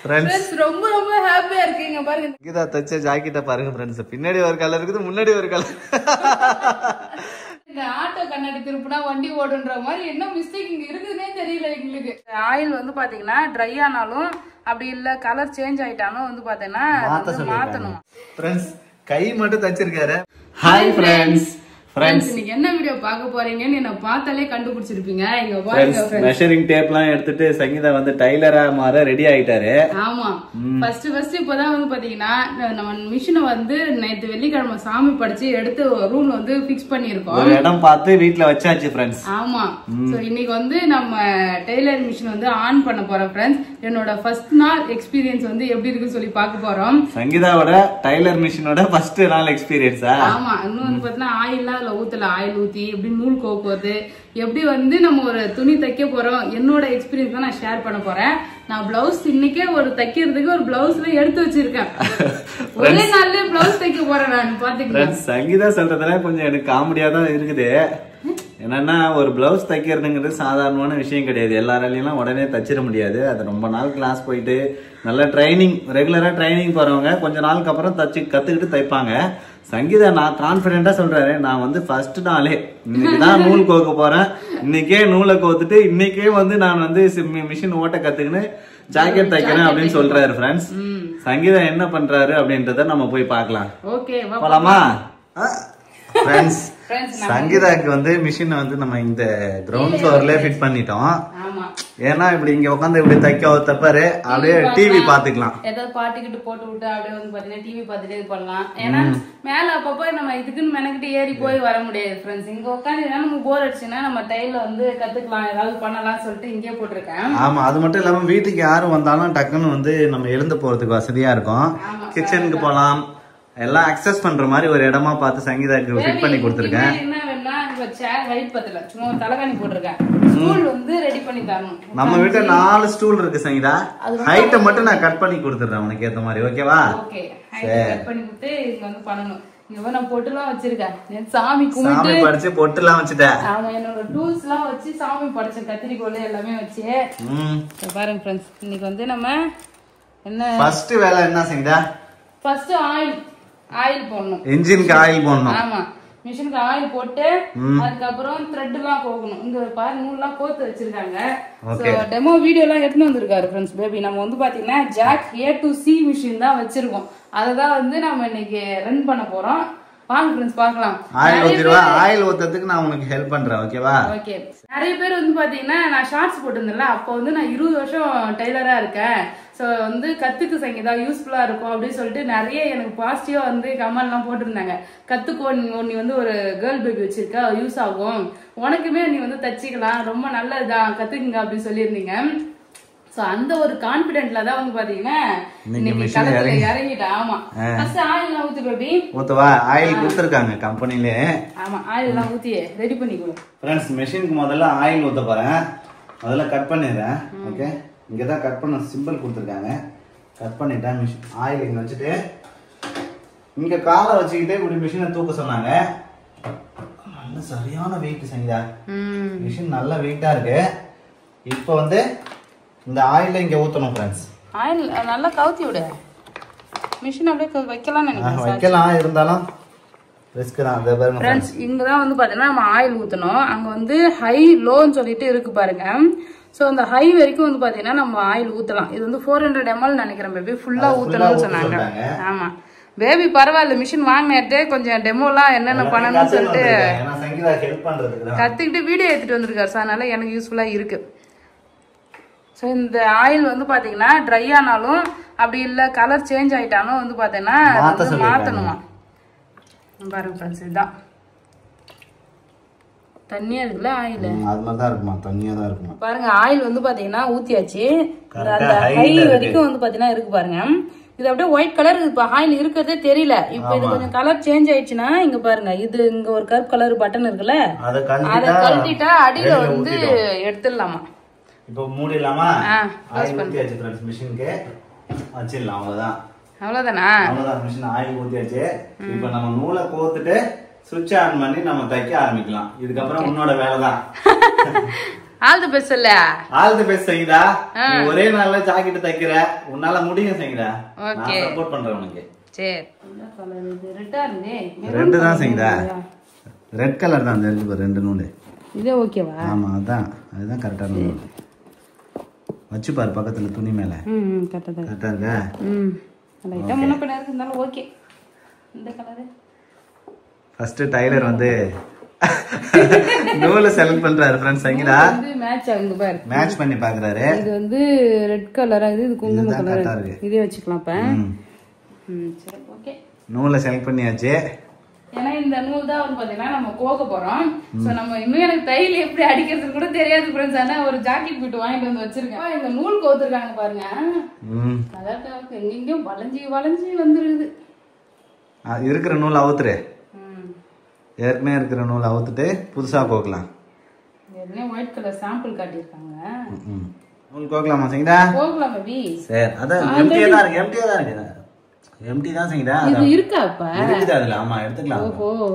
Friends ரொம்ப ரொம்ப ஹாப்பியா இருக்கீங்க பாருங்க. கீதா தச்ச ஜாக்கெட்ட பாருங்க फ्रेंड्स. பின்னாடி ஒரு கலர் இருக்குது, முன்னாடி ஒரு கலர். இந்த ஆட்டோ கண்ணாடி திருப்புனா வண்டி ஓடுன்ற மாதிரி என்ன மிஸ்டேக் இங்க இருக்குதுன்னே தெரியல எங்களுக்கு. ஆயில் வந்து பாத்தீங்கன்னா ட்ரை ஆனாலும் அப்படி இல்ல கலர் சேஞ்ச் ஆயிட்டாலும் வந்து பாத்தீங்கன்னா மாத்தணும். फ्रेंड्स கை மட்டும் தச்சிருக்காரு. Hi friends. ஃப்ரெண்ட்ஸ் நீங்க என்ன வீடியோ பார்க்க போறீங்கன்னு என்ன பார்த்தாலே கண்டுபிடிச்சிருப்பீங்க. இங்க பாருங்க ஃப்ரெண்ட்ஸ், மெஷரிங் டேப்லாம் எடுத்துட்டு சங்கீதா வந்து டைலரா மாற ரெடி ஆயிட்டாரு. ஆமா, ஃபர்ஸ்ட் இப்பதான் வந்து பாத்தீங்கன்னா நம்ம மிஷினை வந்து நேத்து வெள்ளிக்கிழமை சாமி படிச்சு எடுத்து ரூம்ல வந்து பிக்ஸ் பண்ணிருக்கோம். ஒரு இடம் பார்த்து வீட்ல வச்சாச்சு ஃப்ரெண்ட்ஸ். ஆமா, சோ இன்னைக்கு வந்து நம்ம டெய்லர் மிஷின் வந்து ஆன் பண்ண போறோம் ஃப்ரெண்ட்ஸ். என்னோட ஃபர்ஸ்ட் நாள் எக்ஸ்பீரியன்ஸ் வந்து எப்படி இருக்குன்னு சொல்லி பார்க்க போறோம். சங்கீதாவோட டைலர் மிஷினோட ஃபர்ஸ்ட் நாள் எக்ஸ்பீரியன்ஸா? ஆமா, இன்னும் வந்து பாத்தீங்கன்னா ஆயில்லாம் ஊத்தல, ஆயில் ஊத்தி எப்படி நூல் கோக்குவது, எப்படி வந்து நம்ம ஒரு துணி தைக்க போறோம், என்னோட எக்ஸ்பீரியன்ஸ் தான் நான் ஷேர் பண்ண போறேன். நான் பிளவுஸ் இன்னைக்கே ஒரு தைக்கிறதுக்கு ஒரு பிளவுஸ்ல எடுத்து வச்சிருக்கேன். ஒரே நாள்ல பிளவுஸ் தைக்க போறேன் நான். பாத்தீங்களா சங்கீதா சொல்றதுல கொஞ்சம் எனக்கு காமெடியா தான் இருக்குது. என்னன்னா ஒரு பிளவுஸ் தைக்கிறதுங்கிறது சாதாரணமான விஷயம் கிடையாது. எல்லாராலையும் உடனே தச்சிட முடியாது. அது ரொம்ப நாள் கிளாஸ் போயிட்டு நல்ல ட்ரைனிங், ரெகுலரா ட்ரைனிங் போறவங்க கொஞ்ச நாளுக்கு அப்புறம் கத்துக்கிட்டு தைப்பாங்க. சங்கீதா நான் கான்பிடென்டா சொல்றாரு, நான் வந்து ஃபர்ஸ்ட் நாளே இன்னைக்குதான் நூல் கோக்க போறேன், இன்னைக்கே நூலை கோத்துட்டு இன்னைக்கே வந்து நான் வந்து மிஷின் ஓட்ட கத்துக்கின்னு ஜாக்கெட் தைக்கிறேன் அப்படின்னு சொல்றாரு ஃப்ரெண்ட்ஸ். சங்கீதா என்ன பண்றாரு அப்படின்றத நம்ம போய் பார்க்கலாம். ஓகே, போலாமா फ्रेंड्स? சங்கீதாக்கு வந்து மிஷினை வந்து நம்ம இந்த கிரவுண்ட் ஃப்ளோர்லயே ஃபிட் பண்ணிட்டோம். ஏன்னா இப்படி இங்க உட்காந்து இப்படி தைக்க தப்பாரு, அப்படியே டிவி பாத்துக்கலாம். ஏதாவது பாட்டுக்கிட்டு போட்டு விட்டு அப்படியே வந்து பாத்தீங்கன்னா டிவி பாத்துட்டே இது பண்ணலாம். ஏன்னா மேல அப்பப்போ நம்ம இதுக்குன்னு மெனக்கிட்டு ஏறி போய் வர முடியாது ஃப்ரெண்ட்ஸ். இங்க உட்காந்து நமக்கு போர் அடிச்சுன்னா நம்ம டைல வந்து கத்துக்கலாம், ஏதாவது பண்ணலாம் சொல்லிட்டு இங்கே போட்டிருக்கேன். ஆமா, அது மட்டும் இல்லாம வீட்டுக்கு யாரும் வந்தாலும் டக்குன்னு வந்து நம்ம எழுந்து போறதுக்கு வசதியா இருக்கும். கிச்சனுக்கு போலாம், எல்லாம் அக்சஸ் பண்ற மாதிரி ஒரு இடமா பார்த்து சங்கீதாக்கு ஃபிட் பண்ணி கொடுத்துருக்கேன். என்ன வேணா இப்ப சேர் ஹைட் பத்தல, சும்மா தலைகாணி போட்டிருக்கேன். ஸ்டூல் வந்து ரெடி பண்ணி தரணும். நம்ம வீட்டுல 4 ஸ்டூல் இருக்கு சங்கீதா. ஹைட்ட மட்டும் நான் கட் பண்ணி கொடுத்துறேன் உனக்கு ஏத்த மாதிரி. ஓகேவா? ஓகே, ஹைட் கட் பண்ணி கொடுத்து இங்க வந்து பண்ணணும். இங்க நான் பொட்டுலாம் வச்சிருக்கேன், சாமி கும்பிட்டு சாமி படிச்சு பொட்டுலாம் வச்சுட்டேன். ஆமா, என்னோட டூல்ஸ் எல்லாம் வச்சு சாமி படிச்சேன், கத்திரிக்கோல் எல்லாமே வச்சு. பாருங்க ஃப்ரெண்ட்ஸ், இன்னைக்கு வந்து நம்ம என்ன ஃபர்ஸ்ட் வேலை என்ன சங்கீதா? ஃபர்ஸ்ட் ஆயில் போடணும், இன்ஜினுக்கு ஆயில் போடணும். ஆமா, மிஷினுக்கு ஆயில் போட்டு அதுக்கப்புறம் த்ரெட் எல்லாம் கோக்கணும். இங்க பாரு நூல் எல்லாம் கோத்து வச்சிருக்காங்க. டெமோ வீடியோ எல்லாம் எடுத்துன்னு வந்திருக்காரு ஃப்ரெண்ட்ஸ் பேபி. நம்ம வந்து பாத்தீங்கன்னா jack A to C machine தான் வச்சிருக்கோம். அததான் வந்து நம்ம இன்னைக்கு ரன் பண்ண போறோம். வாங்க ஃப்ரெண்ட்ஸ் பார்க்கலாம். ஆயில் ஊத்திடுவா, ஆயில் ஊத்துறதுக்கு நான் உனக்கு ஹெல்ப் பண்றேன். ஓகேவா? ஓகே. நிறைய பேர் வந்து பாத்தீங்கன்னா நான் ஷார்ட்ஸ் போட்டிருந்தேன்ல, அப்போ வந்து நான் 20 வருஷம் டெய்லரா இருக்கேன், சோ வந்து கத்துக்கு சங்கீதா யூஸ்ஃபுல்லா இருக்கும் அப்படின்னு சொல்லிட்டு நிறைய எனக்கு பாசிட்டிவா வந்து கமெண்ட் எல்லாம் போட்டிருந்தாங்க. கத்துக்கோ, நீ வந்து ஒரு கேர்ள் பேபி வச்சிருக்க, யூஸ் ஆகும், உனக்குமே நீ வந்து தச்சுக்கலாம், ரொம்ப நல்லதுதான், கத்துக்குங்க அப்படின்னு சொல்லியிருந்தீங்க. சோ அந்த ஒரு கான்பிடென்ட்ல தான் வந்து பாத்தீங்கன்னா இன்னைக்கு களத்துல இறங்கிட்டேன். ஆமா, ஃபர்ஸ்ட் ஆயில் எல்லாம் ஊத்து பேபி. ஊத்துவா? ஆயில் கொடுத்துருக்காங்க கம்பெனிலே. ஆமா, ஆயில் எல்லாம் ஊத்தி ரெடி பண்ணிக்கோ ஃப்ரெண்ட்ஸ். மெஷினுக்கு முதல்ல ஆயில் ஊத்த போறேன். முதல்ல கட் பண்ணிடுறேன். ஓகே, இங்கதான் கட் பண்ண சிம்பிள் கொடுத்துருக்காங்க. கட் பண்ணிட்டேன். மிஷின் ஆயில் இங்க வச்சுட்டு இங்க காலை வச்சுக்கிட்டே இப்படி மிஷினை தூக்க சொன்னாங்க. நல்ல சரியான வெயிட் சங்கீதா, மிஷின் நல்ல வெயிட்டா இருக்கு. இப்போ வந்து இந்த ஆயில இங்க ஊத்தணும் ஃப்ரெண்ட்ஸ். ஆயில் நல்லா கவுத்தி விடு, மிஷின் அப்படியே வைக்கலாம்னு நினைக்கிறேன். வைக்கலாம், இருந்தாலும் ரிஸ்க் தான். அதே பாருங்க ஃப்ரெண்ட்ஸ், இங்க தான் வந்து பாத்தீங்கன்னா நம்ம ஆயில் ஊத்தணும். அங்க வந்து ஹை லோன்னு சொல்லிட்டு இருக்கு பாருங்க. சோ அந்த ஹை வரைக்கும் வந்து பாத்தீங்கன்னா நம்ம ஆயில் ஊத்தலாம். இது வந்து 400 ml நினைக்கிறேன் பேபி, ஃபுல்லா ஊத்தணும்னு சொன்னாங்க. ஆமா பேபி, பரவாயில்ல, மிஷின் வாங்கினே கொஞ்சம் டெமோலாம் என்னென்ன பண்ணணும்னு சொல்லிட்டு கத்துக்கிட்டு வீடியோ எடுத்துட்டு வந்திருக்காரு. சார், அதனால எனக்கு யூஸ்ஃபுல்லா இருக்கு. ஸோ இந்த ஆயில் வந்து பாத்தீங்கன்னா ட்ரை ஆனாலும் அப்படி இல்லை கலர் சேஞ்ச் ஆயிட்டாலும் வந்து பாத்தீங்கன்னா மாத்தணுமா. பாருங்க ஃப்ரெண்ட்ஸ், இதுதான் தண்ணியா இருக்குல்ல ஆயில், அது மாதிரி தான் இருக்குமா, தண்ணியா தான் இருக்குமா. பாருங்க ஆயில் வந்து பாத்தீங்கன்னா ஊத்தியாச்சு. அந்த ஹை வரைக்கும் வந்து பாத்தீங்கன்னா இருக்கு பாருங்க. இது அப்படியே ஒயிட் கலர், இப்ப ஆயில் இருக்கிறதே தெரியல. இப்ப இது கொஞ்சம் கலர் சேஞ்ச் ஆயிடுச்சுன்னா இங்க பாருங்க, இது இங்க ஒரு கருப்பு கலர் பட்டன் இருக்குல்ல, அதை கழட்டிட்டா அடியில வந்து எடுத்துடலாமா. இப்போ மூடிடலாமா? ஆயில் ஊத்தியாச்சு ஃப்ரெண்ட்ஸ், மிஷினுக்கு வச்சிடலாம். அவ்வளவுதான். அவ்வளவுதானா? அவ்வளவுதான், மிஷின் ஆயில் ஊத்தியாச்சு. இப்போ நம்ம நூலை கோத்துட்டு சுவிட்ச் ஆன் பண்ணி நம்ம தைக்க ஆரம்பிக்கலாம். இதுக்கப்புறம் உன்னோட வேலை தான். ஆல் தி பெஸ்ட் இல்ல. All the best Sangeetha. நீ ஒரே நாள்ல ஜாக்கெட் தைக்கிற. உன்னால முடியும் சங்கீதா. நான் சப்போர்ட் பண்றேன் உனக்கு. சரி. என்ன கலர் இது? ரெட்டா இருந்தே. ரெட் தான் சங்கீதா. ரெட் கலர் தான் இருக்கு பாரு ரெண்டு நூல். இது ஓகேவா? ஆமா அதுதான் கரெக்டா இருக்கு. வச்சு பாரு பக்கத்துல துணி மேல. கரெக்டா இருக்கா? லைட்டா முன்ன பின்ன இருந்தாலும் ஓகே. இந்த கலர். ஃபர்ஸ்ட் டைலர் வந்து நூலை செலக்ட் பண்றாரு फ्रेंड्स சங்கீதா. இது மேட்ச் ஆகுது பாரு. மேட்ச் பண்ணி பாக்குறாரு. இது வந்து ரெட் கலரா இது குங்கும கலர். இதே வச்சுக்கலாம் அப்ப. சரி ஓகே. நூலை செலக்ட் பண்ணியாச்சு. ஏன்னா இந்த நூல் தான் வந்து பாத்தீங்கன்னா நம்ம கோக்க போறோம். சோ நம்ம இன்னும் எனக்கு தையல் எப்படி அடிக்கிறது கூட தெரியாது फ्रेंड्स. ஆனா ஒரு ஜாக்கெட் பீட் வாங்கிட்டு வந்து வச்சிருக்கேன். இந்த நூல் கோத்துருக்காங்க பாருங்க. அதாவது எங்கெங்கயும் வளைஞ்சி வந்துருது. இருக்கிற நூல் அவுத்துரு. ஏற்கனவே இருக்கிற நூல் அவுத்துட்டு புதுசா கோக்கலாம். ஏற்கனவே ஒயிட் கலர் சாம்பிள் காட்டியிருக்காங்க. நூல் கோக்கலாமா சங்கீதா? கோக்கலாம் பேபி. சரி அதான் எம்டியா தான் இருக்கு. எம்டி தான் சங்கீதா. இது இருக்கா அப்ப? இருக்குது அதுல. ஆமா எடுத்துக்கலாம். ஓஹோ.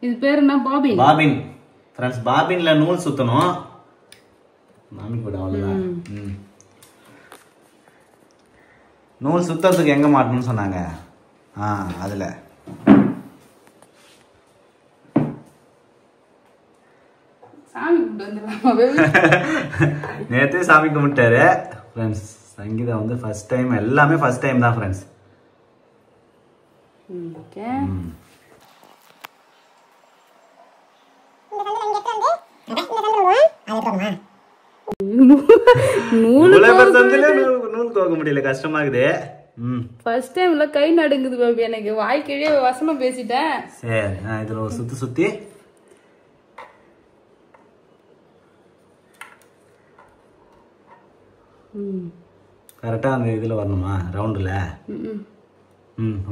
இது பேர் என்ன? பாபின். Bobbin friends. பாபின்ல நூல் சுத்தணும். மாமி கூட அவ்வளவுதான். நூல் சுத்தத்துக்கு எங்க மாட்டணும்னு சொன்னாங்க? அதுல சாமி கும்பிட்டு வந்துடலாம். நேத்தே சாமி கும்பிட்டாரு फ्रेंड्स. சங்கீதா வந்து ஃபர்ஸ்ட் டைம், எல்லாமே ஃபர்ஸ்ட் டைம் தான் फ्रेंड्स. ஓகே. நூல் கோக்க முடியல, கஷ்டமா இருக்குது. ஃபர்ஸ்ட் டைம்ல கை நடுங்குது பாபி எனக்கு. வாய் கீழே வசனம் பேசிட்டேன். சரி இதுல ஒரு சுத்தி கரெக்டா அந்த இதுல வரணுமா ரவுண்டுல?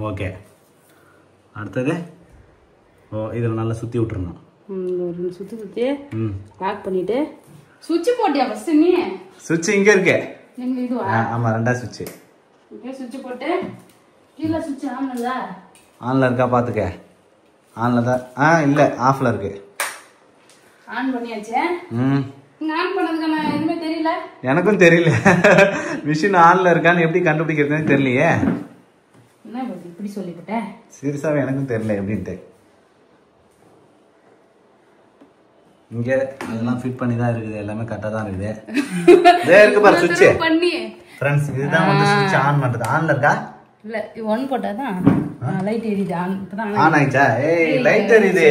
ஓகே. அடுத்தது இதுல நல்லா சுத்தி விட்டுறணும். ஒரு சுத்தி லாக் பண்ணிட்டு சுவிட்ச் போட்டியா ஃபர்ஸ்ட் நீ? சுவிட்ச் இங்க இருக்கு. எங்க இதுவா? ஆமா ரெண்டா சுவிட்ச். ஓகே சுவிட்ச் போட்டு கீழ சுவிட்ச் ஆன்ல. ஆன்ல இருக்கா பாத்துக்க. ஆன்ல தான். இல்ல ஆஃப்ல இருக்கு. ஆன் பண்ணியாச்சே. நீங்க ஆன் பண்ணதுக்கு நான் எதுமே தெரியல. எனக்கும் தெரியல. மிஷின் ஆன்ல இருக்கான்னு எப்படி கண்டுபிடிக்கிறதுன்னு தெரியலையே. என்ன இப்படி சொல்லிட்டே? சீரியஸாவே எனக்கும் தெரியல எப்படின்ட்டு. இங்க அதெல்லாம் ஃபிட் பண்ணி தான் இருக்குது. எல்லாமே கரெக்ட்டா தான் இருக்குது. இதே இருக்கு பாரு சுவிட்ச் பண்ணி. फ्रेंड्स இதுதான் வந்து சுவிட்ச் ஆன் பண்றது. ஆன்ல இருக்கா? இல்ல 1 போட்டா தான் லைட் எரியுது. ஆன் ஆயிச்சா? ஏய் லைட் எரியுது.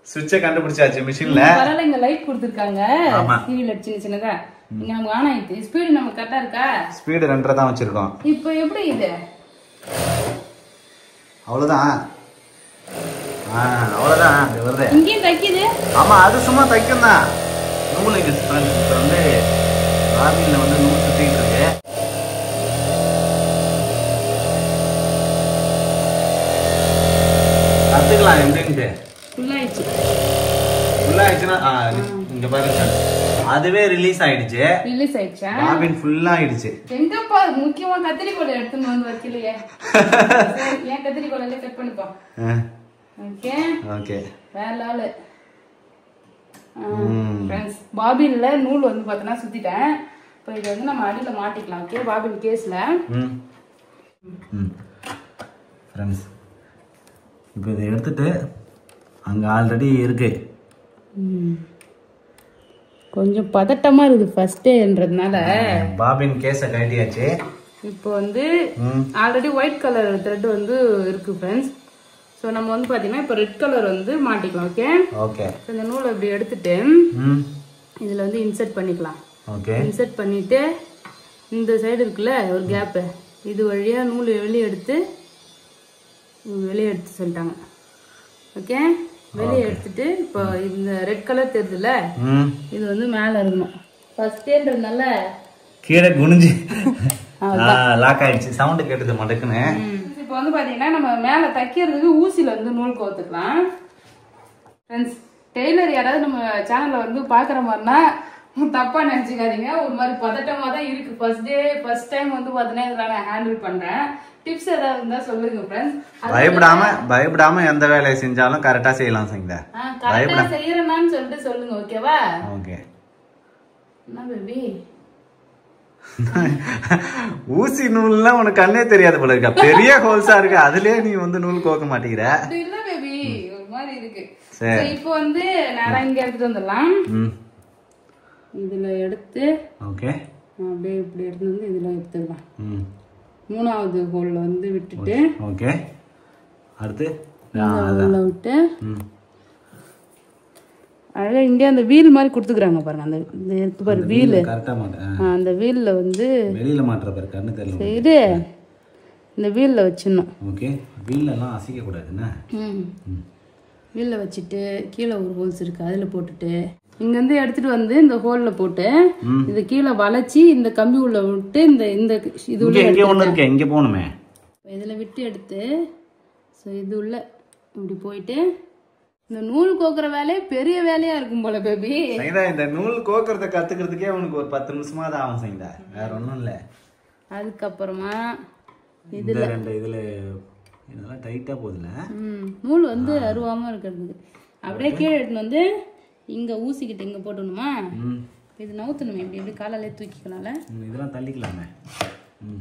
சுவிட்சை கண்டுபிடிச்சாச்சு மிஷின்ல. பரவாயில்ல. இங்க லைட் கொடுத்திருக்காங்க. சீரியல் சின்னதா. இங்க நமக்கு ஆன் ஆயிடுச்சு. ஸ்பீடு நமக்கு கரெக்ட்டா இருக்கா? ஸ்பீடு 2 தான் வச்சிருக்கோம். இப்போ எப்படி இது? அவ்வளவுதான். அவ்வளவுதான். இது வருது. இங்கேயும் தைக்குது. ஆமா அது சும்மா தைக்கும் தான். நூல் இது வந்து ராபின்ல வந்து நூல் சுத்திட்டு இருக்கு. கத்துக்கலாம் எப்படின்ட்டு. ஃபுல்லா ஆயிடுச்சுன்னா இங்க பாருங்க அதுவே ரிலீஸ் ஆயிடுச்சு. ரிலீஸ் ஆயிடுச்சா? ராபின் ஃபுல்லா ஆயிடுச்சு. எங்கப்பா முக்கியமா கத்திரிக்கோலை எடுத்துன்னு வந்து வைக்கலையே. ஏன் கத்திரிக்கோலையில கட் பண்ணிப்பா. Okay okay. வேற லெவல். ஃப்ரெண்ட்ஸ் பாபின்ல நூல் வந்து பார்த்தனா சுத்திட்டேன். இப்போ இத வந்து நம்ம அடியில மாட்டிக்கலாம். ஓகே பாபின் கேஸ்ல. ஃப்ரெண்ட்ஸ் இப்போ இதை எடுத்துட்டு அங்க ஆல்ரெடி இருக்கு. கொஞ்சம் பதட்டமா இருக்குது ஃபர்ஸ்ட் டேன்றதுனால. பாபின் கேஸை கட்டியாச்சு. இப்போ வந்து ஆல்ரெடி ஒயிட் கலர் த்ரெட் வந்து இருக்கு ஃப்ரெண்ட்ஸ். ஸோ நம்ம வந்து பார்த்தீங்கன்னா இப்போ ரெட் கலர் வந்து மாட்டிக்கலாம். Okay okay. இந்த நூலை இப்படி எடுத்துட்டு இதில் வந்து இன்சர்ட் பண்ணிக்கலாம். ஓகே. இன்சர்ட் பண்ணிட்டு இந்த சைடு இருக்குல்ல ஒரு கேப்பு, இது வழியா நூல் வெளியே எடுத்து சொல்லிட்டாங்க. ஓகே வெளியே எடுத்துட்டு இப்போ இந்த ரெட் கலர் தெரியுதுல்ல இது வந்து மேல இருக்கணும். ஃபர்ஸ்ட்ன்றதுனால கீழே குனிஞ்சு லாக் ஆயிடுச்சு. சவுண்ட் கேட்டது மடக்குன்னு. இப்போ வந்து பாத்தீங்கன்னா நம்ம மேல தைக்கிறதுக்கு ஊசியில வந்து நூல் கோத்துக்கலாம். ஃப்ரெண்ட்ஸ் டெய்லர் யாராவது நம்ம சேனல்ல வந்து பாக்குற மாதிரினா தப்பா நினைச்சுக்காதீங்க. ஒரு மாதிரி பதட்டமா தான் இருக்கு. ஃபர்ஸ்ட் டைம் வந்து பாத்தீங்கன்னா இதெல்லாம் நான் ஹேண்டில் பண்றேன். டிப்ஸ் ஏதாவது இருந்தா சொல்லுங்க ஃப்ரெண்ட்ஸ். பயப்படாம எந்த வேலையை செஞ்சாலும் கரெக்டா செய்யலாம் சங்கீதா. கரெக்டா செய்யறேன்னு சொல்லிட்டு சொல்லுங்க, ஓகேவா? ஓகே. என்ன பேபி ஊசி நூல்லாம் உனக்கு கண்ணே தெரியாது போல இருக்கா, பெரிய ஹோல்ஸா இருக்கு, அதுலயே நீ வந்து நூல் கோக்க மாட்டேங்கிற. இல்ல பேபி ஒரு மாதிரி இருக்கு. சரி இப்போ வந்து நேரா இங்க எடுத்துட்டு வந்துடலாம். இதுல எடுத்து ஓகே அப்படியே இப்படி எடுத்து வந்து இதுல எடுத்துடலாம். மூணாவது ஹோல்ல வந்து விட்டுட்டு ஓகே அடுத்து ஹோல்ல விட்டு அழகா இங்க அந்த வீல் மாதிரி கொடுத்துக்கிறாங்க பாருங்க. அந்த இருக்கு பாரு வீல், கரெக்டா மாட்டேன். அந்த வீல்ல வந்து வெளியில மாட்ற பாரு, கண்ணு தெரியல. சரி இந்த வீல்ல வச்சிடணும். ஓகே. வீல் எல்லாம் அசைக்க கூடாதுன்னா வீல்ல வச்சுட்டு கீழே ஒரு ஹோல்ஸ் இருக்கு அதுல போட்டுட்டு இங்க இருந்து எடுத்துட்டு வந்து இந்த ஹோல்ல போட்டு இத கீழே வளைச்சி இந்த கம்பி உள்ள விட்டு இந்த இந்த இது உள்ள இங்க ஒண்ணு இருக்கு, இங்க போணுமே. இதுல விட்டு எடுத்து சோ இது உள்ள இப்படி போயிட்டு இந்த நூல் கோக்குற வேலையே பெரிய வேலையா இருக்கும் போல பேபி. சங்கீதா இந்த நூல் கோக்குறத கத்துக்கிறதுக்கே உனக்கு ஒரு 10 நிமிஷமா தான் ஆகும் சங்கீதா, வேற ஒண்ணும் இல்ல. அதுக்கப்புறமா இதுல ரெண்டு இதுல இதெல்லாம் டைட்டா போகுதுல, நூல் வந்து அருவாம இருக்கிறதுக்கு அப்படியே கீழே எடுத்துன்னு வந்து இங்க ஊசிக்கிட்டு இங்க போட்டணுமா. இது நவுத்தணுமே, இப்படி இப்படி காலாலே தூக்கிக்கலாம்ல, இதெல்லாம் தள்ளிக்கலாமே.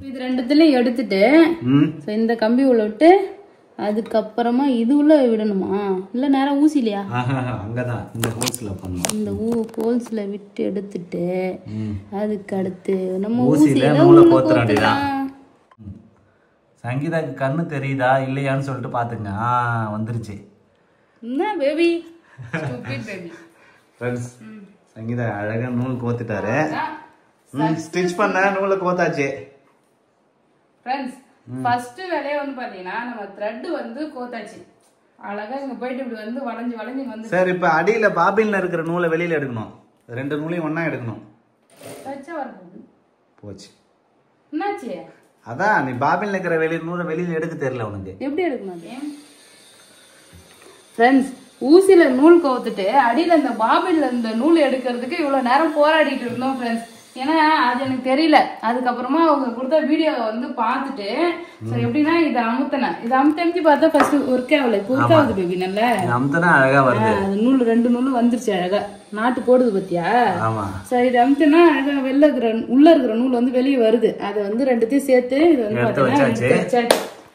இது ரெண்டுத்துலயும் எடுத்துட்டு இந்த கம்பி உள்ள விட்டு அதுக்கப்புறமா இது உள்ள விடணுமா இல்ல நேரம் ஊசி இல்லையா? அங்கதான் இந்த ஹோல்ஸ்ல பண்ணணும். இந்த ஹோல்ஸ்ல விட்டு எடுத்துட்டு அதுக்கு அடுத்து நம்ம ஊசியில நூலை கோத்துற வேண்டியதான். சங்கீதாக்கு கண்ணு தெரியுதா இல்லையான்னு சொல்லிட்டு பாத்துங்க. வந்துருச்சு. என்ன baby stupid baby. Friends Sangeetha அழகா நூல் கோத்துட்டாரு. ஸ்டிச் பண்ண நூலை கோத்தாச்சு. ஃப்ரெண்ட்ஸ் ஃபர்ஸ்ட் வேலையே வந்து பாத்தீங்கன்னா நம்ம த்ரெட் வந்து கோத்தாச்சு. அழகா இங்க போயிட்டு இப்படி வந்து வளைஞ்சு வளைஞ்சு வந்து சார் இப்ப அடியில பாபின்ல இருக்கிற நூலை வெளியில எடுக்கணும். ரெண்டு நூலையும் ஒண்ணா எடுக்கணும். தச்சா வரது போச்சு. என்னாச்சு? அதான் நீ பாபின்ல இருக்கிற நூலை வெளியில எடுக்க தெரியல உனக்கு. எப்படி எடுக்கணும் அது? ஃப்ரெண்ட்ஸ் ஊசியில நூல் கோத்துட்டு அடியில இந்த பாபின்ல இந்த நூல் எடுக்கிறதுக்கு இவ்வளவு நேரம் போராடிட்டு இருந்தோம் ஃப்ரெண்ட்ஸ். ஏன்னா அது எனக்கு தெரியல. அதுக்கப்புறமா அவங்க கொடுத்த வீடியோ வந்து பார்த்துட்டு எப்படின்னா இதை அமுத்தினேன். இதை அமுத்தி பார்த்தா ஃபர்ஸ்ட் ஒர்க் ஆகல, இப்போ ஒர்க் ஆகுது பேபி. நல்லா அழகா வருது. நூல் ரெண்டு நூல் வந்துருச்சு அழகா, நாட்டு போடுது பத்தியா? சரி இது அமுத்தினா அழகா வெளில இருக்கிற உள்ள இருக்கிற நூல் வந்து வெளியே வருது. அதை வந்து ரெண்டுத்தையும் சேர்த்து இது வந்து பாத்தீங்கன்னா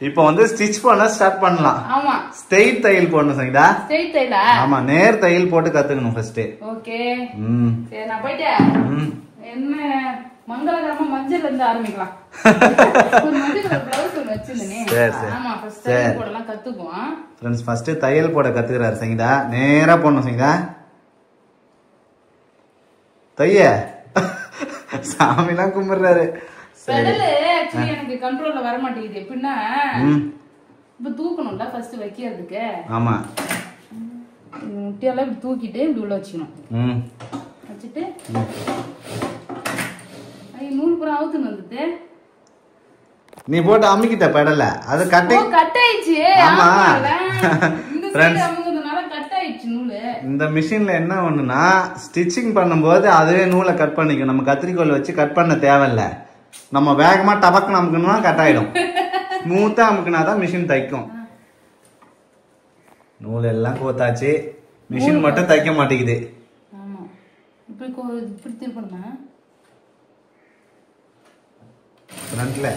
இப்போ வந்து ஸ்டிச் பண்ண ஸ்டார்ட் பண்ணலாம். ஆமா ஸ்ட்ரெயிட் தையல் போடணும் சங்கீதா. ஸ்ட்ரெயிட் தையலா? ஆமா நேர் தையல் போட்டு கத்துக்கணும் ஃபர்ஸ்ட். ஓகே சரி நான் போயிட்டேன். என்ன மங்களகரமா மஞ்சள்ல இருந்து ஆரம்பிக்கலாம். ஒரு மஞ்சள் பிளவுஸ் ஒன்னு வச்சிருந்தேனே. ஆமா ஃபர்ஸ்ட் தையல் போடலாம் கத்துக்குவோம். ஃப்ரெண்ட்ஸ் ஃபர்ஸ்ட் தையல் போட கத்துக்கிறாரு சங்கீதா. நேரா போடணும் சங்கீதா. தைய சாமிலாம் கும்பிடுறாரு. பெடல் ஆக்சுவலி எனக்கு கண்ட்ரோல்ல வர மாட்டேங்குது. எப்படின்னா இப்ப தூக்கணும்ல ஃபர்ஸ்ட் வைக்கிறதுக்கு. ஆமா முட்டியால இப்படி தூக்கிட்டு இப்படி உள்ள வச்சுக்கணும். வச்சுட்டு நூல் புறம் அவுத்துன்னு வந்துட்டு நீ போட்டு அமுக்கிட்ட பெடல அது கட் ஆயிடுச்சு. ஆமா கட் ஆயிடுச்சு நூலு. இந்த மிஷின்ல என்ன ஒண்ணுன்னா ஸ்டிச்சிங் பண்ணும்போது அதுவே நூலை கட் பண்ணிக்கும். நம்ம கத்திரிக்கோல் வச்சு கட் பண்ண தேவையில்ல. நம்ம வேகமா டபக்கு அமுக்கணும்னா கட் ஆயிடும். ஸ்மூத்தா அமுக்குனாதான் மிஷின் தைக்கும். நூல் எல்லாம் கோத்தாச்சு, மிஷின் மட்டும் தைக்க மாட்டேங்குது. ஆமா இப்படி திருப்பணுமா ஃப்ரண்ட்ல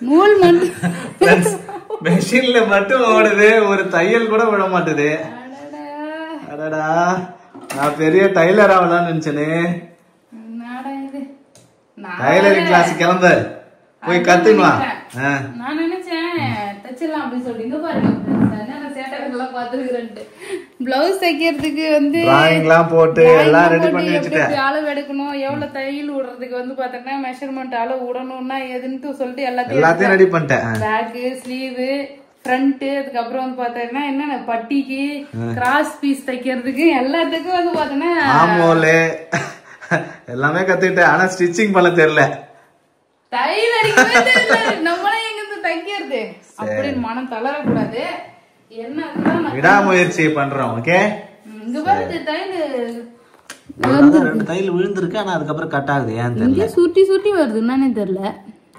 நூல் மட்டும் மெஷின்ல மட்டும் ஓடுது, ஒரு தையல் கூட விட மாட்டுது. அடடா நான் பெரிய டைலர் ஆகலாம்னு நினைச்சேனே. டைலரிங் கிளாஸ் கிளம்ப போய் கத்துக்குவா. நான் நினைச்சேன் தச்சிடலாம் அப்படின்னு சொல்லிட்டு. இங்க பாருங்க சேட்டைகள்லாம் பாத்துருக்கிறேன்ட்டு பிளவுஸ் தைக்கிறதுக்கு வந்து டிராயிங்லாம் போட்டு எல்லாம் ரெடி பண்ணி வச்சுட்டேன். அளவு எடுக்கணும், எவ்வளவு தையல் விடுறதுக்கு வந்து பாத்தீங்கன்னா மெஷர்மெண்ட் அளவு விடணும்னா எதுன்னு சொல்லிட்டு எல்லாத்தையும் ரெடி பண்ணிட்டேன். பேக், ஸ்லீவ், ஃப்ரண்ட், அதுக்கப்புறம் வந்து பாத்தீங்கன்னா என்ன பட்டிக்கு கிராஸ் பீஸ் தைக்கிறதுக்கு எல்லாத்துக்கும் வந்து பாத்தீங்கன்னா ஆமோலே எல்லாமே கத்துக்கிட்டேன். ஆனா ஸ்டிச்சிங் பண்ண தெரியல. டைலரிங் தெரியல. நம்மளே எங்க இருந்து தைக்கிறது அப்படின்னு மனம் தளரக்கூடாது. என்ன விடாமுயற்சி பண்றோம். ஓகே இங்க பாரு தையல் ரெண்டு தையல் விழுந்திருக்கு. ஆனா அதுக்கப்புறம் கட் ஆகுது. ஏன் தெரியல. சுட்டி சுட்டி வருது என்னன்னு தெரியல.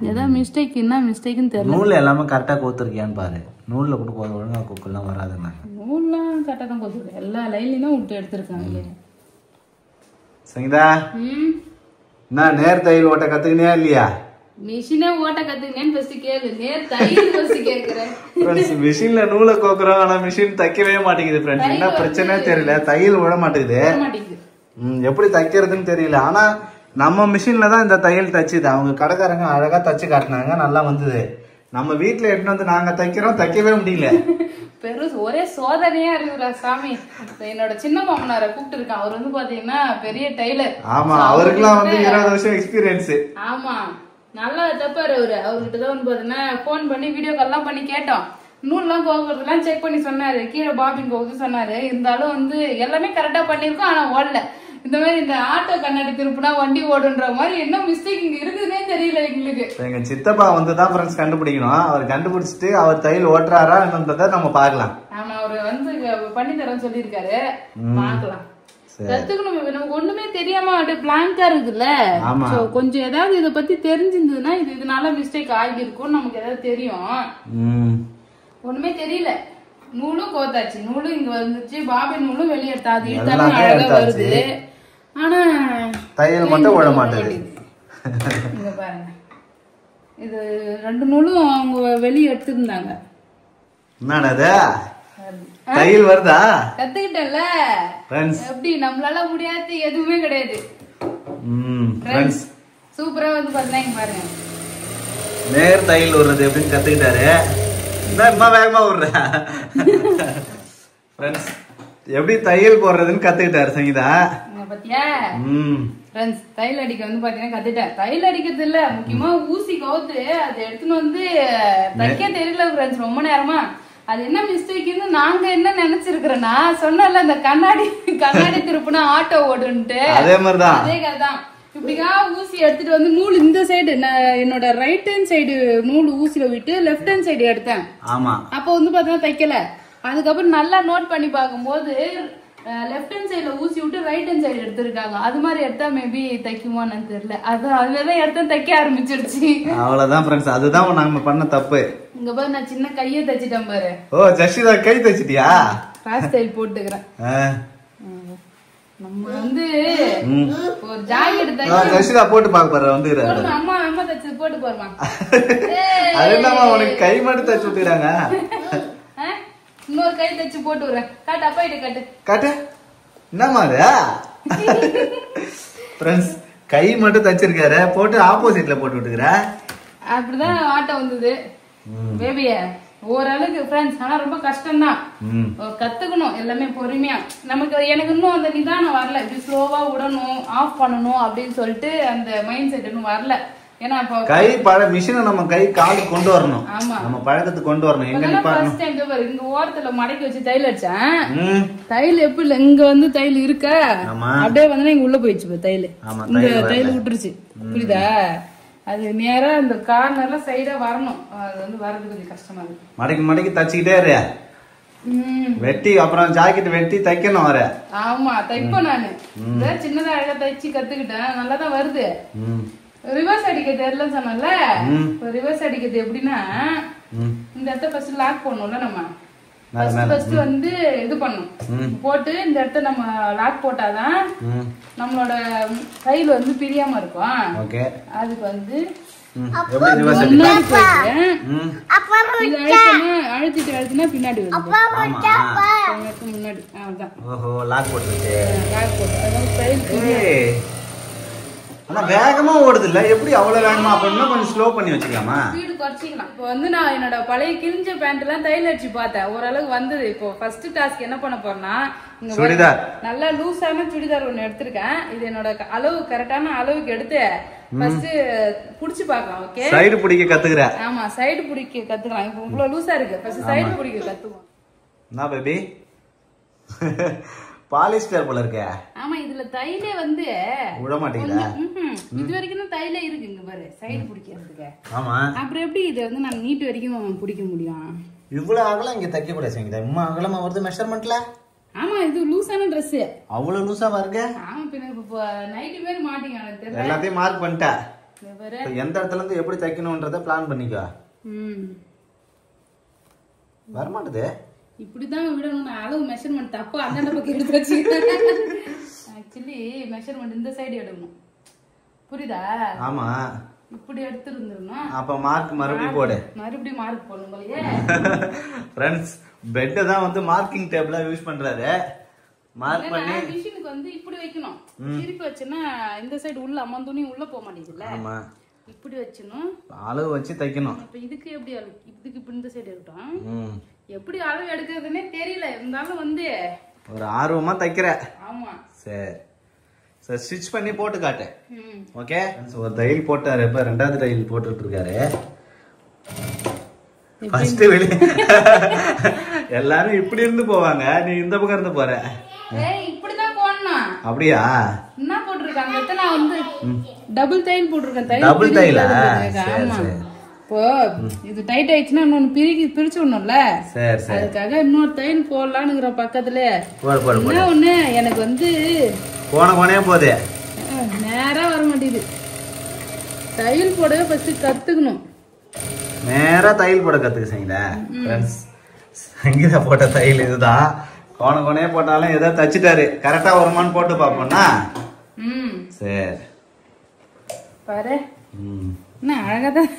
ஏதாவது மிஸ்டேக் என்ன மிஸ்டேக்னு தெரியல. நூல் எல்லாமே கரெக்டா கோத்துருக்கியான்னு பாரு. நூல்ல கூட ஒழுங்கா கொக்கெல்லாம் வராதுன்னாங்க. நூல்லாம் கரெக்டா தான் கோத்துருக்கு. எல்லா லைன்லயும் விட்டு எடுத்திருக்காங்க. சங்கீதா நான் நேர் தையல் ஓட்ட கத்துக்கினியா இல்லையா? மிஷினே ஓட்ட கத்துக்கினேன்னு ஃபர்ஸ்ட் கேளு. நேர் தையல் ஃபர்ஸ்ட் கேக்குறேன். ஃப்ரெண்ட்ஸ் மிஷின்ல நூலை கோக்குறோம், ஆனா மிஷின் தைக்கவே மாட்டேங்குது ஃப்ரெண்ட்ஸ். என்ன பிரச்சனை தெரியல, தையல் விட மாட்டேங்குது. எப்படி தைக்கிறதுன்னு தெரியல. ஆனா நம்ம மிஷின்ல தான் இந்த தையல் தச்சுது. அவங்க கடைக்காரங்க அழகா தச்சு காட்டினாங்க, நல்லா வந்தது. நம்ம வீட்டுல எடுத்து வந்து நாங்க தைக்கிறோம், தைக்கவே முடியல. பெரும் ஒரே சோதனையா இருக்குடா சாமி. என்னோட சின்ன மாமனாரை கூப்பிட்டு இருக்கான். அவர் வந்து பாத்தீங்கன்னா பெரிய டைலர். ஆமா, அவருக்குலாம் வந்து 20 வருஷம் எக்ஸ்பீரியன்ஸ். ஆமா, நல்லா தப்பாரு அவரு. அவர்கிட்ட தான் வந்து பாத்தீங்கன்னா போன் பண்ணி வீடியோ கால் எல்லாம் பண்ணி கேட்டோம். நூல்லாம் கோக்குறதுலாம் செக் பண்ணி சொன்னாரு. கீழே பாபின் கோக்குது சொன்னாரு. இருந்தாலும் வந்து எல்லாமே கரெக்டா பண்ணிருக்கோம், ஆனா ஓடல. இந்த மாதிரி இந்த ஆட்டோ கண்ணாடி திருப்புனா வண்டி ஓடுன்ற மாதிரி என்ன மிஸ்டேக் இங்க இருக்குதுன்னே தெரியல எங்களுக்கு. எங்க சித்தப்பா வந்து தான் ஃப்ரெண்ட்ஸ் கண்டுபிடிக்கணும். அவர் கண்டுபிடிச்சிட்டு அவர் தையல் ஓட்டுறாரா என்னன்றதை நம்ம பாக்கலாம். ஆமா, அவரு வந்து பண்ணி தரேன்னு சொல்லியிருக்காரு. பாக்கலாம், கத்துக்கணும். நமக்கு ஒண்ணுமே தெரியாம அப்படியே பிளாங்கா இருக்குல்ல. கொஞ்சம் ஏதாவது இத பத்தி தெரிஞ்சிருந்ததுன்னா இதனால மிஸ்டேக் ஆகிருக்கும் நமக்கு ஏதாவது தெரியும். ஒண்ணுமே தெரியல. நூலும் கோத்தாச்சு, நூலும் இங்க வந்துச்சு, பாபின் நூலும் வெளியே எடுத்தா அது இழுத்தாலும் அழகா வருது. ஆனா தையல் மட்டும் ஓட மாட்டேங்குது. இங்க பாருங்க, இது 2 நூலும் அவங்க வெளியே எடுத்துருந்தாங்க. என்னடா தையல் வருதா? கத்துக்கிட்டல எப்படி, நம்மளால முடியாது எதுவுமே கிடையாது. சூப்பரா வந்து பாத்தீங்கன்னா பாருங்க, நேர் தையல் விடுறது எப்படின்னு கத்துக்கிட்டாரு. வேகமா விடுற எப்படி தையல் போடுறதுன்னு கத்துக்கிட்டாரு சங்கீதா. பாத்தியா தையல் அடிக்க வந்து பாத்தீங்கன்னா கத்துட்டேன். தையல் அடிக்கிறது இல்ல, முக்கியமா ஊசி கவுத்து அதை எடுத்துன்னு வந்து தைக்க தெரியல ஃப்ரெண்ட்ஸ் ரொம்ப நேரமா. அது என்ன மிஸ்டேக்னு நாங்க என்ன நினைச்சிருக்கிறோம்னா, சொன்னல இந்த கண்ணாடி திருப்புனா ஆட்டோ ஓடுன்ட்டு, அதே மாதிரிதான் அதே கதைதான். இப்படிக்கா ஊசி எடுத்துட்டு வந்து நூல் இந்த சைடு என்னோட ரைட் ஹேண்ட் சைடு நூல் ஊசியில விட்டு லெஃப்ட் ஹேண்ட் சைடு எடுத்தேன். ஆமா, அப்ப வந்து பாத்தீங்கன்னா தைக்கல. அதுக்கப்புறம் நல்லா நோட் பண்ணி பாக்கும்போது லெஃப்ட் ஹேண்ட் சைடுல ஊசி விட்டு ரைட் ஹேண்ட் சைடு எடுத்திருக்காங்க. அது மாதிரி எடுத்தா மேபி தைக்குமான்னு தெரியல. அதுதான் எடுத்து தைக்க ஆரம்பிச்சிருச்சு. அவ்வளவுதான் ஃப்ரெண்ட்ஸ், அதுதான் நாங்க பண்ண தப்பு. இங்க பாரு, நான் சின்ன கையை தச்சிட்டேன் பாரு. ஓ ஜஷிதா கை தச்சிட்டியா? கிராஸ் ஸ்டைல் போட்டுக்கிறேன். நம்ம வந்து ஒரு ஜாக்கெட் தைச்சு ஜஷிதா போட்டு பாக்க பாரு. வந்து அம்மா தச்சு போட்டு பாருமா. அது என்னமா உனக்கு கை மட்டும் தச்சு விட்டுறாங்க? இன்னொரு கை தச்சு போட்டு விடுறேன். காட்டு, அப்பா கிட்ட காட்டு. காட்டு, என்னமா ஃப்ரெண்ட்ஸ் கை மட்டும் தச்சிருக்காரு, போட்டு ஆப்போசிட்ல போட்டு விட்டுக்கிற. அப்படிதான் ஆட்டம் வந்தது பேபிய ஓரளவுக்கு ஃப்ரெண்ட்ஸ். ஆனா ரொம்ப கஷ்டம் தான், கத்துக்கணும் எல்லாமே பொறுமையா. எனக்கு இன்னும் அந்த நிதானம் வரல. இப்படி ஸ்லோவா விடணும், ஆஃப் பண்ணணும் அப்படின்னு சொல்லிட்டு அந்த மைண்ட் செட் இன்னும் வரல. ஏன்னா கை மிஷினை நம்ம கை காலு கொண்டு வரணும். ஆமா, நம்ம பழக்கத்துக்கு கொண்டு வரணும். இங்க ஓரத்துல மடக்கி வச்சு தையல் அடிச்சேன். தையல் எப்படி இல்ல, இங்க வந்து தையல் இருக்க அப்படியே வந்து இங்க உள்ள போயிடுச்சு தையல். இங்க தையல் விட்டுருச்சு, புரியுதா? அது நேரா இந்த கார்னர்ல சைடா வரணும். அது வந்து வரது கொஞ்சம் கஷ்டமா இருக்கு. மடக்கி தச்சுக்கிட்டே இரு. வெட்டி அப்புறம் ஜாக்கெட் வெட்டி தைக்கணும் வர. ஆமா, தைப்பேன் நானு. சின்னதா அழகா தைச்சு கத்துக்கிட்டேன், நல்லாதான் வருது. ரிவர்ஸ் அடிக்கிறது தெரியல சொன்னல. ரிவர்ஸ் அடிக்கிறது எப்படின்னா, இந்த இடத்த ஃபர்ஸ்ட் லாக் பண்ணணும்ல. நம்ம ஃபர்ஸ்ட் வந்து இது பண்ணணும், போட்டு இந்த இடத்த நம்ம லாக் போட்டாதான் நம்மளோட கையில வந்து பிரியாம இருக்கும். அதுக்கு வந்து அழுத்தினா பின்னாடி முன்னாடி லாக் போட்டு ஆனா வேகமா ஓடுது இல்ல, எப்படி அவ்வளவு வேகமா? அப்படின்னா கொஞ்சம் ஸ்லோ பண்ணி வச்சுக்கலாமா? ஸ்பீடு குறைச்சிக்கலாம். இப்போ வந்து நான் என்னோட பழைய கிழிஞ்ச பேண்ட் எல்லாம் தையல் அடிச்சு பார்த்தேன், ஓரளவுக்கு வந்தது. இப்போ ஃபர்ஸ்ட் டாஸ்க் என்ன பண்ண போறேன்னா, சுடிதார் நல்லா லூஸான சுடிதார் ஒண்ணு எடுத்திருக்கேன். இது என்னோட அளவு கரெக்டான அளவுக்கு எடுத்து ஃபர்ஸ்ட் புடிச்சு பார்க்கலாம். ஓகே, சைடு பிடிக்க கத்துக்கிறேன். ஆமா, சைடு பிடிக்க கத்துக்கலாம். இப்போ இவ்வளவு லூஸா இருக்கு, ஃபர்ஸ்ட் சைடு பிடிக்க கத்துவோம். என்ன பேபி பாலிஸ்டர் போல இருக்க? ஆமா, இதுல தையிலே வந்து விட மாட்டீங்களா? இது வரைக்கும் தையில இருக்கு இங்க பாரு, சைடு பிடிக்கிறதுக்கு. ஆமா, அப்புறம் எப்படி இது வந்து நான் நீட் வரைக்கும் பிடிக்க முடியும்? இவ்வளவு அகலம் இங்க தைக்க கூட செய்யுங்க. இம்மா அகலமா வருது மெஷர்மெண்ட்ல. ஆமா, இது லூஸான Dress. அவ்வளவு லூஸா வருங்க. ஆமா, பின்ன இப்ப நைட் மேல மாட்டிங்க எனக்கு தெரியல. எல்லாத்தையும் மார்க் பண்ணிட்டா. எந்த இடத்துல இருந்து எப்படி தைக்கணும்ன்றத பிளான் பண்ணிக்கோ. வரமாட்டதே இப்படிதான் விடணும். அளவு மெஷர்மெண்ட் தப்பா அந்த பக்கம் எடுத்து வச்சு ஆக்சுவலி மெஷர்மெண்ட் இந்த சைடு எடுக்கணும். புரியுதா? ஆமா, இப்படி எடுத்துருந்துருணும். அப்ப மார்க் மறுபடியும் போடு. மறுபடியும் மார்க் போடணும் போலயே. ஃப்ரெண்ட்ஸ் பெட் தான் வந்து மார்க்கிங் டேபிளா யூஸ் பண்றாரு. மார்க் பண்ணி மிஷினுக்கு வந்து இப்படி வைக்கணும். திருப்பி வச்சனா இந்த சைடு உள்ள அம்மன் துணி உள்ள போக மாட்டேங்குதுல. ஆமா, இப்படி வச்சணும். அளவு வச்சு தைக்கணும். அப்ப இதுக்கு எப்படி இதுக்கு இப்படி இந்த சைடு இருக்கட்டும். எப்படி அளவு எடுக்கிறதுனே தெரியல. இருந்தாலும் வந்து ஒரு ஆர்வமா தைக்கிற. ஆமா சரி சரி, ஸ்டிச் பண்ணி போட்டு காட்டு. ஓகே, ஒரு தையல் போட்டாரு. இப்ப ரெண்டாவது தையல் போட்டுட்டு இருக்காரு. ஃபர்ஸ்ட் வெளியே எல்லாரும் இப்படி இருந்து போவாங்க, நீ இந்த பக்கம் இருந்து போற. இப்படிதான் போடணும். அப்படியா? என்ன போட்டிருக்காங்க? நான் வந்து டபுள் தையல் போட்டிருக்கேன். டபுள் தையலா? ஆமா. இப்போ இது டைட் ஆயிடுச்சுன்னா இன்னொன்னு பிரிச்சு விடணும்ல. சரி சரி, அதுக்காக இன்னொரு தையல் போடலான்னு பக்கத்துல. என்ன ஒண்ணு எனக்கு வந்து போனே போதே நேரா வர மாட்டேங்குது. தையல் போடவே ஃபர்ஸ்ட் கத்துக்கணும். நேரா தையல் போட கத்துக்க செய்யுங்க. சங்கீதா போட்ட தையல் இதுதான். கோணே போட்டாலும் ஏதோ தச்சுட்டாரு. கரெக்டா வருமானு போட்டு பாப்போம்னா. சரி பாரு, என்ன அழகாதான்.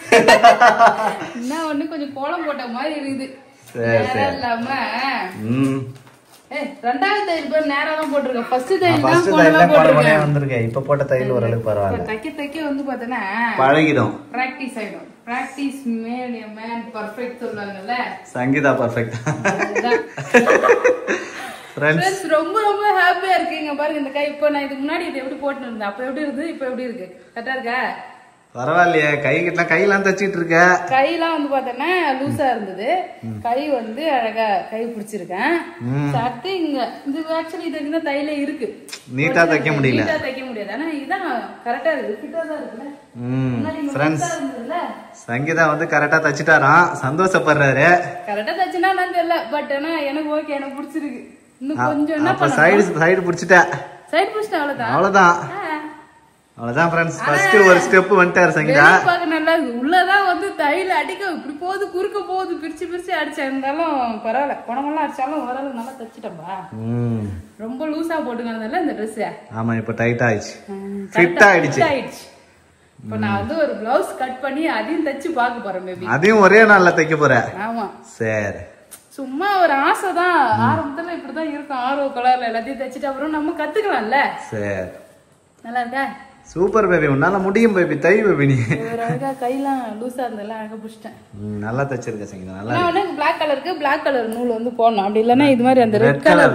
என்ன ஒண்ணு கொஞ்சம் கோலம் போட்ட மாதிரி இருக்குது. இல்லாம ரெண்டாவது தையல் பேர் நேரா தான் போட்டிருக்கேன். ஃபர்ஸ்ட் தையல் வந்திருக்கேன். இப்ப போட்ட தையல் ஓரளவுக்கு பரவாயில்ல. தைக்க வந்து பாத்தீங்கன்னா பழகிடும், பிராக்டிஸ் ஆயிடும். Practice made a man perfect சொல்லுவாங்கல்ல. சங்கீதா பெர்ஃபெக்ட். ஃப்ரெண்ட்ஸ் ரொம்ப ரொம்ப ஹாப்பியா இருக்கீங்க பாருங்க. இந்த கை இப்போ நான் இதுக்கு முன்னாடி இது எப்படி போட்டு இருந்தேன், அப்ப எப்படி இருந்து இப்ப எப்படி இருக்கு? கரெக்டா இருக்கா? பரவாயில்லையே. கையெல்லாம் தச்சிட்டு இருக்க. கையெல்லாம் வந்து பாத்தீங்கன்னா லூசா இருந்தது. கை வந்து அழகா கை பிடிச்சிருக்கேன். சட்டு இங்க இது ஆக்சுவலி இது இந்த தையில இருக்கு. நீட்டா தைக்க முடியல. நீட்டா தைக்க முடியாது. ஆனா இதான் கரெக்டா இருக்கு. ஃபிட்டா தான் இருக்குல. ஃப்ரெண்ட்ஸ் சங்கீதா வந்து கரெக்டா தச்சிட்டாராம். சந்தோஷப்படுறாரு. கரெக்டா தச்சினா நான் தெரியல. பட் ஆனா எனக்கு ஓகே, எனக்கு பிடிச்சிருக்கு. இன்னும் கொஞ்சம் என்ன பண்ண? சைடு பிடிச்சிட்டா. சைடு பிடிச்சிட்டா. அவ்வளவுதான். அவ்வளவுதான் ஃப்ரெண்ட்ஸ். ஃபர்ஸ்ட் ஒரு ஸ்டெப் வந்துட்டாரு சங்கீதா. பாக்க நல்லா இருக்கு. உள்ளதான் வந்து தையல் அடிக்க இப்படி போகுது, குறுக்க போகுது. பிரிச்சு அடிச்சா இருந்தாலும் பரவாயில்ல. குணமெல்லாம் அடிச்சாலும் ஓரளவு நல்லா தச்சிட்டப்பா. ரொம்ப லூசா போட்டுக்கிறதுல இந்த ட்ரெஸ். ஆமா, இப்ப டைட் ஆயிடுச்சு. ஃபிட் ஆயிடுச்சு. இப்ப நான் வந்து ஒரு பிளவுஸ் கட் பண்ணி அதையும் தச்சு பாக்க போறேன். மேபி அதையும் ஒரே நாள்ல தைக்க போறேன். ஆமா. சரி, சும்மா ஒரு ஆசைதான். ஆரம்பத்துல இப்படிதான் இருக்கும். ஆர்வ கலர்ல எல்லாத்தையும் தச்சுட்டு அப்புறம் நம்ம கத்துக்கலாம்ல. சரி, நல்லா இருக்கா? சூப்பர் பேபி, உன்னால முடியும் பேபி. தை பேபி. நீ ஒரு அழகா கையெல்லாம் லூசா இருந்தல அழகா புடிச்சிட்டேன். நல்லா தச்சிருக்க சங்கீதா. நல்லா. நான் வந்து Black கலருக்கு Black கலர் நூல் வந்து போடணும். அப்படி இல்லனா இது மாதிரி அந்த ரெட் கலர்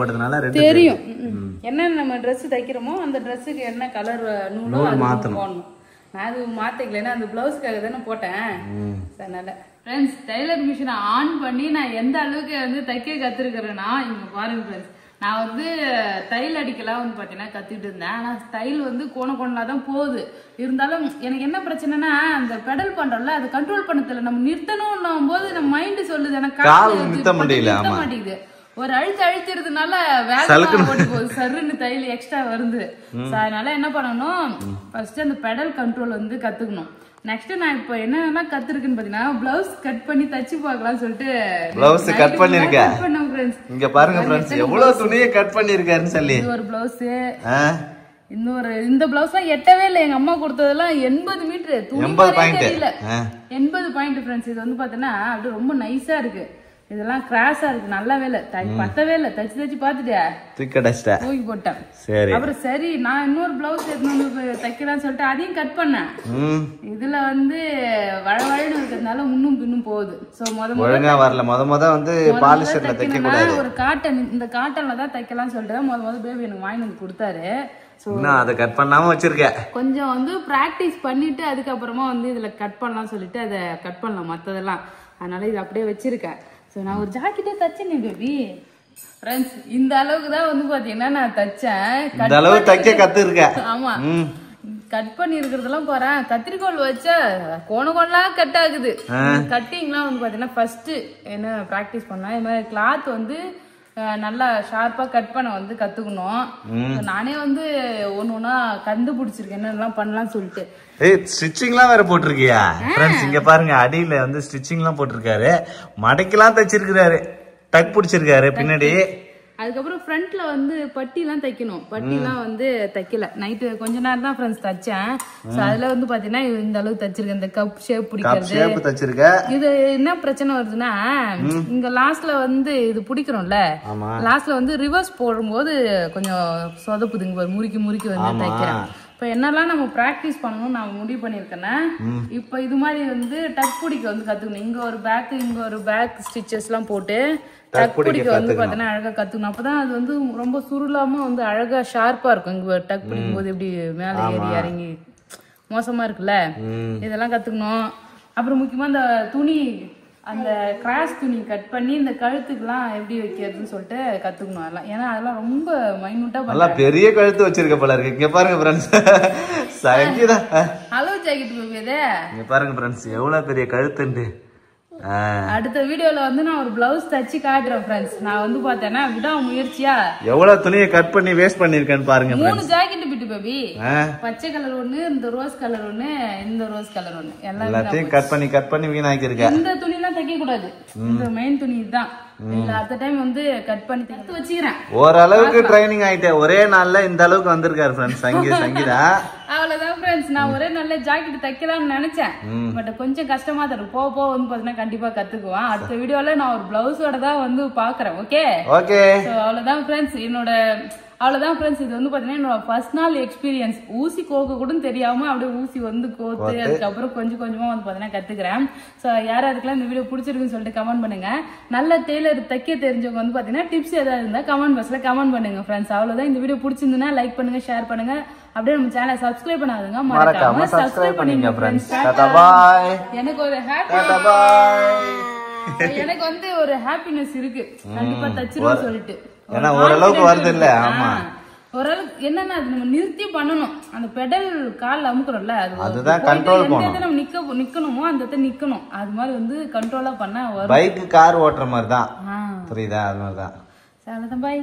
போடுறதுனால தெரியும். என்ன நம்ம Dress தைக்கிறோமோ அந்த Dressக்கு என்ன கலர் நூலோ அது போடணும். நான் அது மாத்திக்கலன்னா அந்த பிளவுஸ்க்காக தானே போட்டேன். அதனால ஃப்ரெண்ட்ஸ் டைலர் மிஷினை ஆன் பண்ணி நான் எந்த அளவுக்கு வந்து தைக்க கத்துருக்கிறேன்னா இங்க பாருங்க ஃப்ரெண்ட்ஸ். நான் வந்து தையல் அடிக்கலாம் வந்து பாத்தீங்கன்னா கத்துட்டு இருந்தேன். ஆனா தையல் வந்து கோணலா தான் போகுது. இருந்தாலும் எனக்கு என்ன பிரச்சனைனா அந்த பெடல் பண்றோம்ல அது கண்ட்ரோல் பண்ண தெரியல. நம்ம நிறுத்தணும் போது நம்ம மைண்ட் சொல்லுது எனக்கு நிறுத்த மாட்டேங்குது. ஒரு அழுத்திறதுனால வேலை ஓடி போகுது. சருன்னு தையல் எக்ஸ்ட்ரா வருது. அதனால என்ன பண்ணணும், ஃபர்ஸ்ட் அந்த பெடல் கண்ட்ரோல் வந்து கத்துக்கணும். நெக்ஸ்ட் நான் இப்ப என்ன கத்துருக்குன்னு பாத்தீங்கன்னா பிளவுஸ் கட் பண்ணி தச்சு பார்க்கலாம் சொல்லிட்டு பிளவுஸ் கட் பண்ணிருக்கேன். இங்க பாருங்க ஃப்ரெண்ட்ஸ் எவ்வளவு துணியை கட் பண்ணிருக்காருன்னு சொல்லி. இது ஒரு பிளவுஸ். இன்னொரு இந்த பிளவுஸ் எல்லாம் எட்டவே இல்லை. எங்க அம்மா கொடுத்ததெல்லாம் 80 மீட்டர் துணி தெரியல. 80 பாயிண்ட் ஃப்ரெண்ட்ஸ். இது வந்து பாத்தீங்கன்னா அப்படியே ரொம்ப நைஸா இருக்கு. இதெல்லாம் கிராஸா இருக்கு. நல்ல வேலை பத்தவே இல்லை. தச்சு பாத்துட்டியா? தூக்கி போட்டேன். அப்புறம் சரி நான் இன்னொரு பிளவுஸ் தைக்கலாம்னு சொல்லிட்டு அதையும் கட் பண்ணேன். இதுல வந்து வழவழன்னு இருக்கிறதுனால முன்னும் பின்னும் போகுது. ஒரு காட்டன், இந்த காட்டன்ல தான் தைக்கலாம்னு சொல்லிட்டு முத பேபி எனக்கு வாங்கி வந்து கொடுத்தாரு. கொஞ்சம் வந்து பிராக்டிஸ் பண்ணிட்டு அதுக்கப்புறமா வந்து இதுல கட் பண்ணலாம் சொல்லிட்டு அதை கட் பண்ணலாம் மத்ததெல்லாம். அதனால இது அப்படியே வச்சிருக்கேன். நான் ஒரு ஜாக்கெட்டே தச்சேன் பேபி. ஃப்ரெண்ட்ஸ் இந்த அளவுக்கு தான் வந்து பாத்தீங்கன்னா நான் தச்சேன். இந்த அளவு தைக்க கத்துருக்கேன். ஆமா, கட் பண்ணி இருக்கிறதெல்லாம் போறேன். கத்திரிக்கோள் வச்சா கோணலாம் கட் ஆகுது. கட்டிங்லாம் வந்து பாத்தீங்கன்னா ஃபர்ஸ்ட் என்ன பிராக்டிஸ் பண்ணா இது மாதிரி கிளாத் வந்து நல்லா ஷார்ப்பா கட் பண்ண வந்து கத்துக்கணும். நானே வந்து ஒண்ணா கண்டுபிடிச்சிருக்கேன் என்னெல்லாம் பண்ணலாம்னு சொல்லிட்டு. ஸ்டிச்சிங்லாம் வேற போட்டிருக்கியா ஃப்ரெண்ட்ஸ்? இங்க பாருங்க, அடியில வந்து ஸ்டிச்சிங்லாம் போட்டிருக்காரு, மடக்கிலாம் தச்சிருக்காரு, டக் பிடிச்சிருக்காரு பின்னாடி. அதுக்கப்புறம் ஃப்ரண்ட்ல வந்து பட்டிலாம் தைக்கணும். பட்டிலாம் வந்து தைக்கல, நைட்டு கொஞ்ச நேரம் தான் ஃப்ரெண்ட்ஸ் தச்சேன். அதுல வந்து பாத்தீங்கன்னா இந்த அளவுக்கு தச்சிருக்கேன். இந்த கப் ஷேப் பிடிக்கிறது. இது என்ன பிரச்சனை வருதுன்னா, இங்க லாஸ்ட்ல வந்து இது பிடிக்கிறோம்ல, லாஸ்ட்ல வந்து ரிவர்ஸ் போடும்போது கொஞ்சம் சொதப்புதுங்க, முறுக்கி முறுக்கி வந்து தைக்கிறேன். இப்ப என்னெல்லாம் நம்ம பிராக்டிஸ் பண்ணணும் நான் முடிவு பண்ணிருக்கேன்னா, இப்ப இது மாதிரி வந்து டக் பிடிக்க வந்து கத்துக்கணும். இங்க ஒரு பேக் ஸ்டிச்சஸ் எல்லாம் போட்டு டக் பிடிக்க வந்து பாத்தீங்கன்னா அழகா கத்துக்கணும். அப்பதான் அது வந்து ரொம்ப சுருளாம வந்து அழகா ஷார்ப்பா இருக்கும். இங்க டக் பிடிக்கும் போது எப்படி மேல ஏறி இறங்கி மோசமா இருக்குல்ல, இதெல்லாம் கத்துக்கணும். அப்புறம் முக்கியமா இந்த துணி, அந்த கிராஸ் துணி கட் பண்ணி இந்த கழுத்துக்குலாம் எப்படி வைக்கிறதுன்னு சொல்லிட்டு கத்துக்கணும் அதெல்லாம். ஏன்னா அதெல்லாம் ரொம்ப மைனூட்டா நல்லா பெரிய கழுத்து வச்சிருக்க போல இருக்கு. இங்க பாருங்க ஃப்ரெண்ட்ஸ், சங்கீதா அளவு ஜாக்கெட் போகுது. இங்க பாருங்க ஃப்ரெண்ட்ஸ், எவ்வளவு பெரிய கழுத்துண்டு. அடுத்த வீடியோல வந்து நான் ஒரு பிளவுஸ் தச்சு காட்டுறேன் ஃப்ரெண்ட்ஸ். நான் வந்து பார்த்தேன்னா விடா முயற்சியா எவ்வளவு துணியை கட் பண்ணி வேஸ்ட் பண்ணிருக்கேன்னு பாருங்க. 3 ஜாக்கெட் பிட்டு பேபி, பச்சை கலர் ஒண்ணு, இந்த ரோஸ் கலர் ஒண்ணு, இந்த ரோஸ் கலர் ஒண்ணு, எல்லாத்தையும் கட் பண்ணி வீணாக்கி இருக்க. இந்த துணி எல்லாம் தைக்க கூடாது, இந்த மெயின் துணி தான். அடுத்த டைம் வந்து கட் பண்ணி தைத்து வச்சுக்கிறேன். ஓரளவுக்கு ட்ரைனிங் ஆயிட்டே, ஒரே நாள்ல இந்த அளவுக்கு வந்திருக்காரு ஃப்ரெண்ட்ஸ் சங்கீதா. அவ்வளவுதான் ஃப்ரெண்ட்ஸ், நான் ஒரே நல்ல ஜாக்கெட் தைக்கலாம்னு நினைச்சேன். பட் கொஞ்சம் கஷ்டமா தான் இருக்கும். போக வந்து பாத்தீங்கன்னா கண்டிப்பா கத்துக்குவேன். அடுத்த வீடியோல நான் ஒரு பிளவுஸோட தான் வந்து பாக்குறேன். ஓகே அவ்வளவுதான் ஃப்ரெண்ட்ஸ், அவ்வளவுதான் ஃப்ரெண்ட்ஸ். இது வந்து பாத்தீங்கன்னா என்னோட ஃபர்ஸ்ட் நாள் எக்ஸ்பீரியன்ஸ். ஊசி கோக்க கூட தெரியாம அப்படியே ஊசி வந்து கோத்து அதுக்கப்புறம் கொஞ்சம் கொஞ்சமா வந்து பாத்தீங்கன்னா கத்துக்கிறேன். சோ யாருக்கெல்லாம் இந்த வீடியோ பிடிச்சிருக்குன்னு சொல்லிட்டு கமெண்ட் பண்ணுங்க. நல்ல டெய்லர் தைக்க தெரிஞ்சவங்க வந்து பாத்தீங்கன்னா டிப்ஸ் ஏதாவது இருந்தா கமெண்ட் பாக்ஸ்ல கமெண்ட் பண்ணுங்க ஃப்ரெண்ட்ஸ். அவ்வளவுதான். இந்த வீடியோ பிடிச்சிருந்தா லைக் பண்ணுங்க, ஷேர் பண்ணுங்க. அப்படியே நம்ம சேனலை சப்ஸ்கிரைப் பண்ணாதுங்க, மறக்காம சப்ஸ்கிரைப் பண்ணுங்க ஃப்ரெண்ட்ஸ். எனக்கு ஒரு எனக்கு வந்து ஒரு ஹாப்பினஸ் இருக்கு, கண்டிப்பா தச்சிருன்னு சொல்லிட்டு. ஏன்னா ஓரளவுக்கு வருது இல்ல? ஆமா, ஓரளவுக்கு. என்னன்னா அது நம்ம நிறுத்தி பண்ணணும். அந்த பெடல் கால்ல அமுக்குறோம்ல, அதுதான் கண்ட்ரோல் பண்ணணும். நம்ம நிக்கணுமோ அந்த இடத்துல நிக்கணும். அது மாதிரி வந்து கண்ட்ரோலா பண்ணா வரும். பைக் கார் ஓட்டுற மாதிரி தான், புரியுதா? அது மாதிரி தான். பாய்.